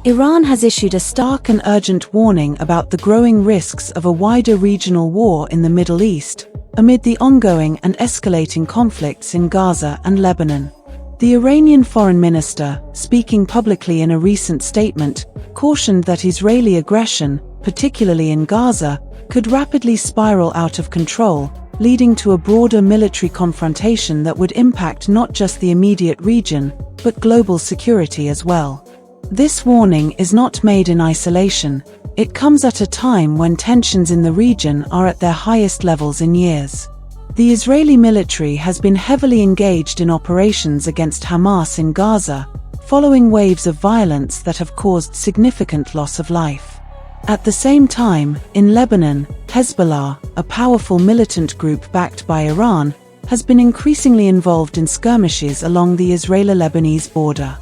Iran has issued a stark and urgent warning about the growing risks of a wider regional war in the Middle East, amid the ongoing and escalating conflicts in Gaza and Lebanon. The Iranian foreign minister, speaking publicly in a recent statement, cautioned that Israeli aggression, particularly in Gaza, could rapidly spiral out of control, leading to a broader military confrontation that would impact not just the immediate region, but global security as well. This warning is not made in isolation. It comes at a time when tensions in the region are at their highest levels in years. The Israeli military has been heavily engaged in operations against Hamas in Gaza, following waves of violence that have caused significant loss of life. At the same time, in Lebanon, Hezbollah, a powerful militant group backed by Iran, has been increasingly involved in skirmishes along the Israeli-Lebanese border.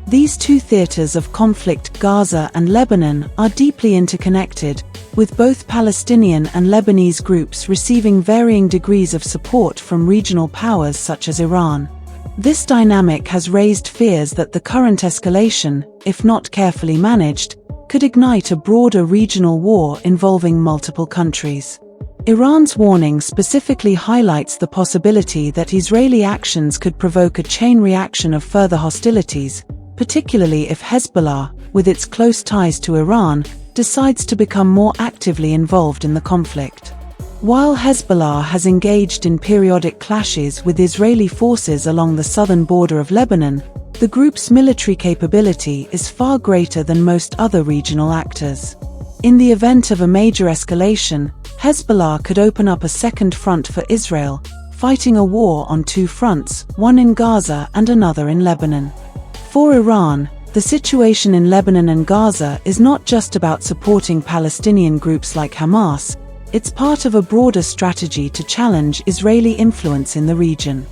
These two theaters of conflict, Gaza and Lebanon, are deeply interconnected, with both Palestinian and Lebanese groups receiving varying degrees of support from regional powers such as Iran. This dynamic has raised fears that the current escalation, if not carefully managed, could ignite a broader regional war involving multiple countries. Iran's warning specifically highlights the possibility that Israeli actions could provoke a chain reaction of further hostilities, particularly if Hezbollah, with its close ties to Iran, decides to become more actively involved in the conflict. While Hezbollah has engaged in periodic clashes with Israeli forces along the southern border of Lebanon, the group's military capability is far greater than most other regional actors. In the event of a major escalation, Hezbollah could open up a second front for Israel, fighting a war on two fronts, one in Gaza and another in Lebanon. For Iran, the situation in Lebanon and Gaza is not just about supporting Palestinian groups like Hamas, it's part of a broader strategy to challenge Israeli influence in the region.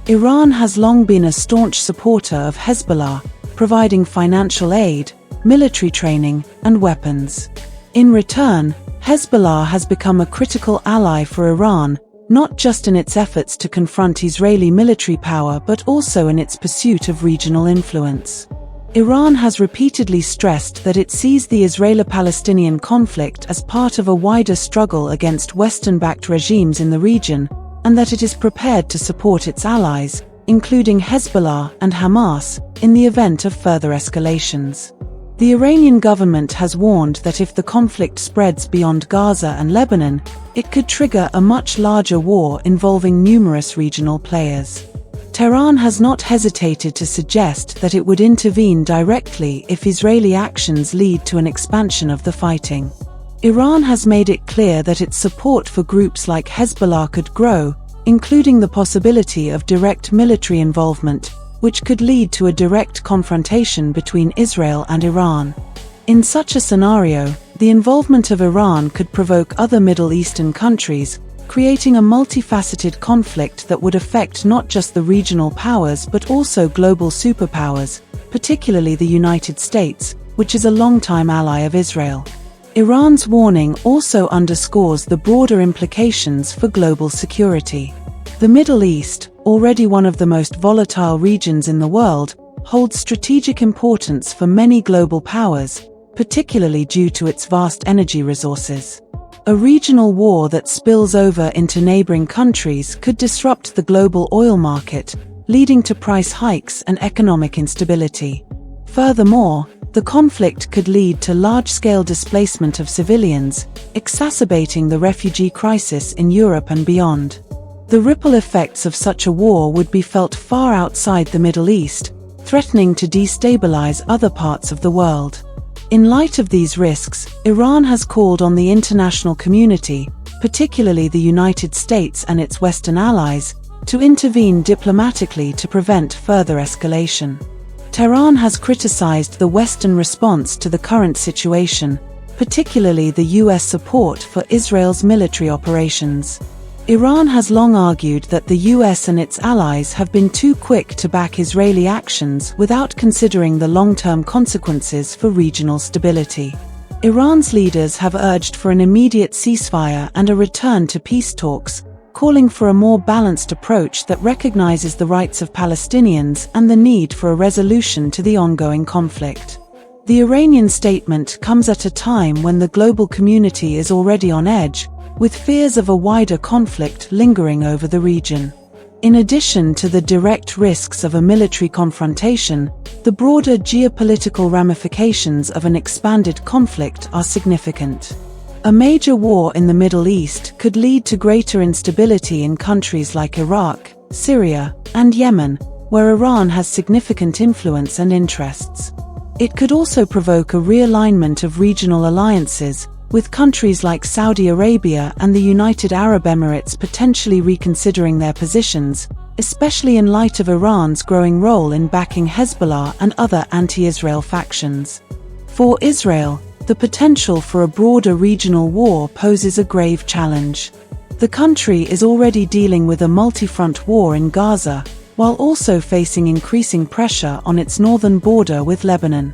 Iran has long been a staunch supporter of Hezbollah, providing financial aid, military training, and weapons. In return, Hezbollah has become a critical ally for Iran, not just in its efforts to confront Israeli military power but also in its pursuit of regional influence. Iran has repeatedly stressed that it sees the Israeli-Palestinian conflict as part of a wider struggle against Western-backed regimes in the region, and that it is prepared to support its allies, including Hezbollah and Hamas, in the event of further escalations. The Iranian government has warned that if the conflict spreads beyond Gaza and Lebanon, it could trigger a much larger war involving numerous regional players. Tehran has not hesitated to suggest that it would intervene directly if Israeli actions lead to an expansion of the fighting. Iran has made it clear that its support for groups like Hezbollah could grow, including the possibility of direct military involvement, which could lead to a direct confrontation between Israel and Iran. In such a scenario, the involvement of Iran could provoke other Middle Eastern countries, creating a multifaceted conflict that would affect not just the regional powers but also global superpowers, particularly the United States, which is a longtime ally of Israel. Iran's warning also underscores the broader implications for global security. The Middle East, already one of the most volatile regions in the world, holds strategic importance for many global powers, particularly due to its vast energy resources. A regional war that spills over into neighboring countries could disrupt the global oil market, leading to price hikes and economic instability. Furthermore, the conflict could lead to large-scale displacement of civilians, exacerbating the refugee crisis in Europe and beyond. The ripple effects of such a war would be felt far outside the Middle East, threatening to destabilize other parts of the world. In light of these risks, Iran has called on the international community, particularly the United States and its Western allies, to intervene diplomatically to prevent further escalation. Tehran has criticized the Western response to the current situation, particularly the US support for Israel's military operations. Iran has long argued that the US and its allies have been too quick to back Israeli actions without considering the long-term consequences for regional stability. Iran's leaders have urged for an immediate ceasefire and a return to peace talks, calling for a more balanced approach that recognizes the rights of Palestinians and the need for a resolution to the ongoing conflict. The Iranian statement comes at a time when the global community is already on edge, with fears of a wider conflict lingering over the region. In addition to the direct risks of a military confrontation, the broader geopolitical ramifications of an expanded conflict are significant. A major war in the Middle East could lead to greater instability in countries like Iraq, Syria, and Yemen, where Iran has significant influence and interests. It could also provoke a realignment of regional alliances, with countries like Saudi Arabia and the United Arab Emirates potentially reconsidering their positions, especially in light of Iran's growing role in backing Hezbollah and other anti-Israel factions. For Israel, the potential for a broader regional war poses a grave challenge. The country is already dealing with a multi-front war in Gaza, while also facing increasing pressure on its northern border with Lebanon.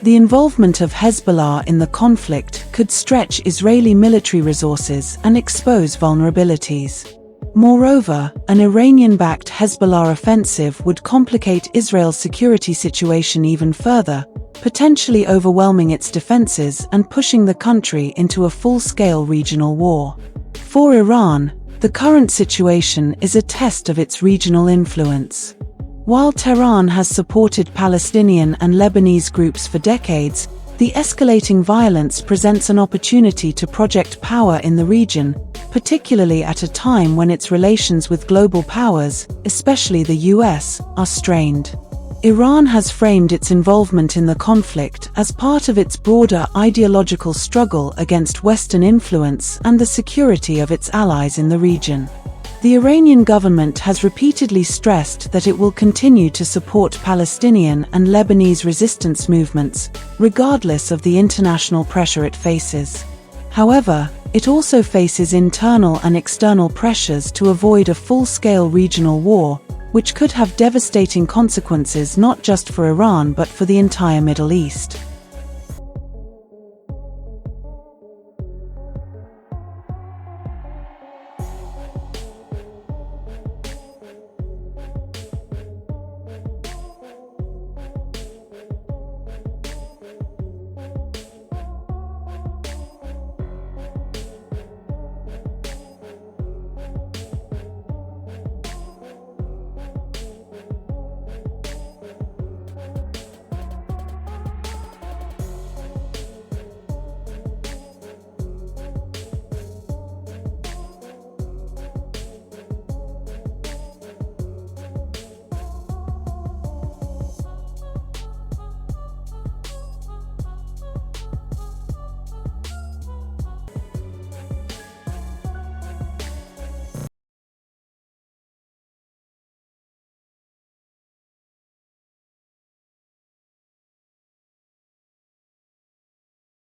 The involvement of Hezbollah in the conflict could stretch Israeli military resources and expose vulnerabilities. Moreover, an Iranian-backed Hezbollah offensive would complicate Israel's security situation even further, potentially overwhelming its defenses and pushing the country into a full-scale regional war. For Iran, the current situation is a test of its regional influence. While Tehran has supported Palestinian and Lebanese groups for decades, the escalating violence presents an opportunity to project power in the region, particularly at a time when its relations with global powers, especially the US, are strained. Iran has framed its involvement in the conflict as part of its broader ideological struggle against Western influence and the security of its allies in the region. The Iranian government has repeatedly stressed that it will continue to support Palestinian and Lebanese resistance movements, regardless of the international pressure it faces. However, it also faces internal and external pressures to avoid a full-scale regional war, which could have devastating consequences not just for Iran but for the entire Middle East.